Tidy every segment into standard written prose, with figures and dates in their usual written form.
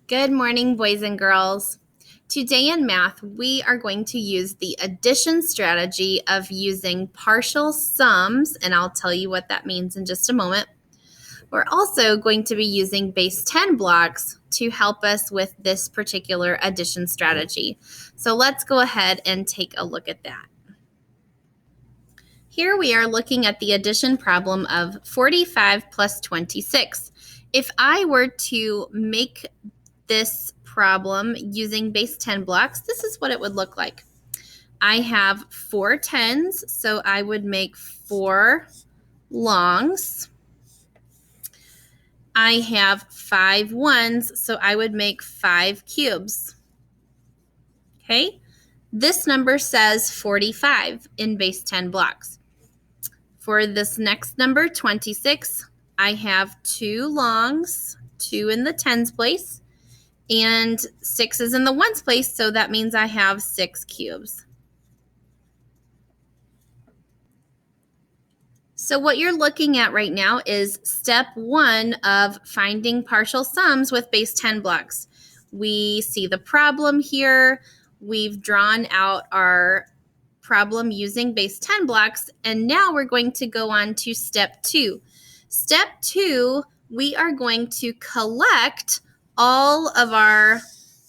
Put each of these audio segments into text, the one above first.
Good morning, boys and girls. Today in math, we are going to use the addition strategy of using partial sums, and I'll tell you what that means in just a moment. We're also going to be using base 10 blocks to help us with this particular addition strategy. So let's go ahead and take a look at that. Here we are looking at the addition problem of 45 plus 26. If I were to make this problem using base 10 blocks, this is what it would look like. I have 4 tens, so I would make 4 longs. I have 5 ones, so I would make 5 cubes. Okay, this number says 45 in base 10 blocks. For this next number, 26, I have 2 longs, 2 in the tens place, and 6 is in the ones place, so that means I have 6 cubes. So what you're looking at right now is step 1 of finding partial sums with base 10 blocks. We see the problem here. We've drawn out our problem using base 10 blocks, and now we're going to go on to step 2. Step 2, we are going to collect all of our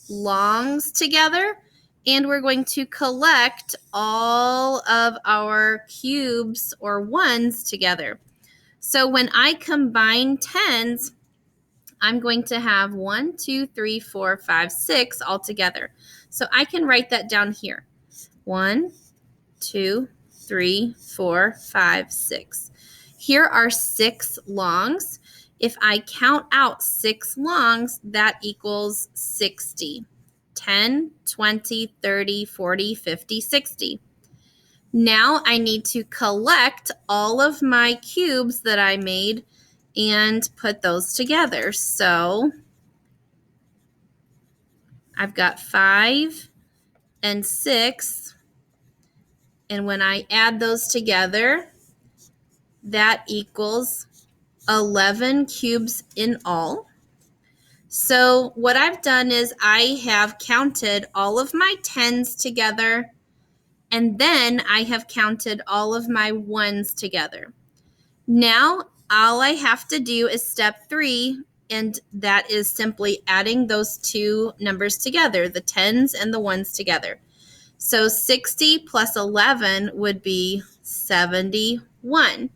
longs together, and we're going to collect all of our cubes or ones together. So when I combine tens, I'm going to have 1, 2, 3, 4, 5, 6 all together. So I can write that down here. 1, 2, 3, 4, 5, 6. Here are 6 longs. If I count out 6 longs, that equals 60. 10, 20, 30, 40, 50, 60. Now I need to collect all of my cubes that I made and put those together. So I've got 5 and 6. And when I add those together, that equals 11 cubes in all. So what I've done is I have counted all of my tens together, and then I have counted all of my ones together. Now all I have to do is step 3, and that is simply adding those two numbers together, the tens and the ones together. So 60 plus 11 would be 71.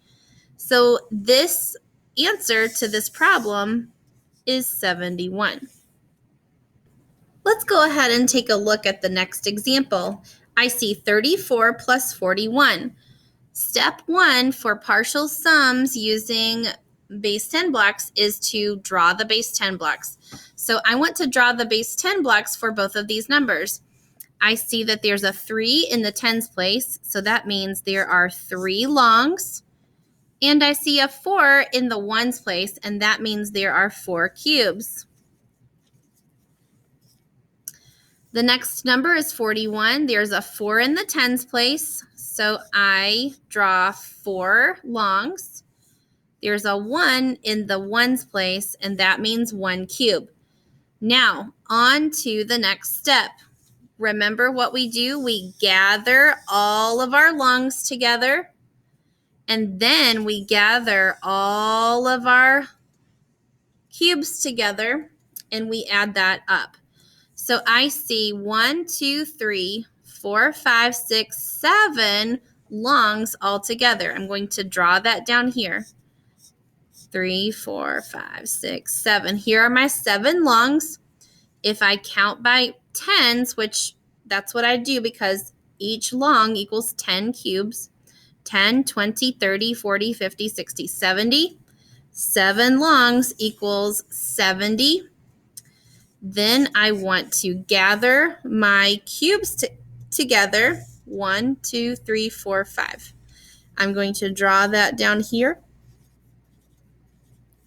So this answer to this problem is 71. Let's go ahead and take a look at the next example. I see 34 plus 41. Step 1 for partial sums using base 10 blocks is to draw the base 10 blocks. So I want to draw the base 10 blocks for both of these numbers. I see that there's a 3 in the tens place, so that means there are 3 longs. And I see a 4 in the ones place, and that means there are 4 cubes. The next number is 41. There's a 4 in the tens place, so I draw 4 longs. There's a 1 in the ones place, and that means 1 cube. Now, on to the next step. Remember what we do? We gather all of our longs together, and then we gather all of our cubes together, and we add that up. So I see 1, 2, 3, 4, 5, 6, 7 longs all together. I'm going to draw that down here. 3, 4, 5, 6, 7. Here are my 7 longs. If I count by tens, which that's what I do because each long equals 10 cubes, 10, 20, 30, 40, 50, 60, 70. 7 longs equals 70. Then I want to gather my cubes together. 1, 2, 3, 4, 5. I'm going to draw that down here.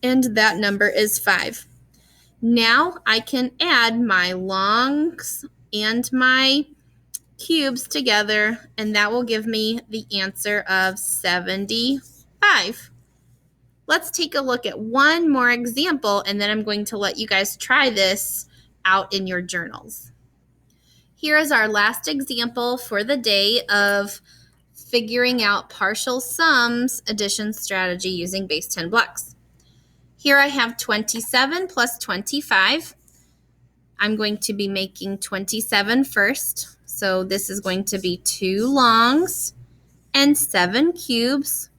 And that number is 5. Now I can add my longs and my cubes together, and that will give me the answer of 75. Let's take a look at one more example, and then I'm going to let you guys try this out in your journals. Here is our last example for the day of figuring out partial sums addition strategy using base 10 blocks. Here I have 27 plus 25. I'm going to be making 27 first. So this is going to be 2 longs and 7 cubes.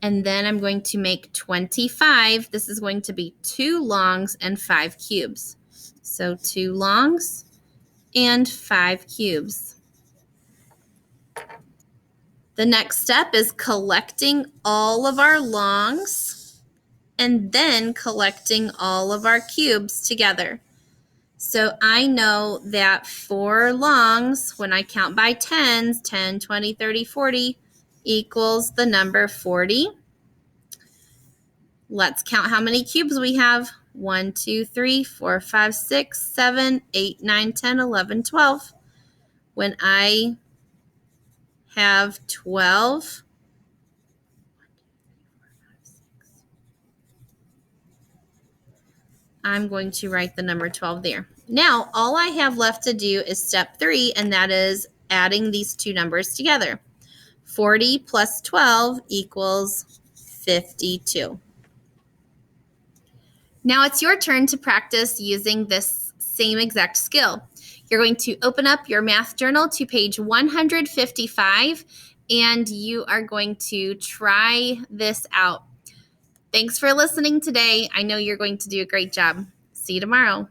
And then I'm going to make 25. This is going to be 2 longs and 5 cubes. So 2 longs and 5 cubes. The next step is collecting all of our longs and then collecting all of our cubes together. So I know that 4 longs, when I count by tens, 10, 20, 30, 40, equals the number 40. Let's count how many cubes we have. 1, 2, 3, 4, 5, 6, 7, 8, 9, 10, 11, 12. When I have 12, I'm going to write the number 12 there. Now, all I have left to do is step 3, and that is adding these two numbers together. 40 plus 12 equals 52. Now it's your turn to practice using this same exact skill. You're going to open up your math journal to page 155, and you are going to try this out. Thanks for listening today. I know you're going to do a great job. See you tomorrow.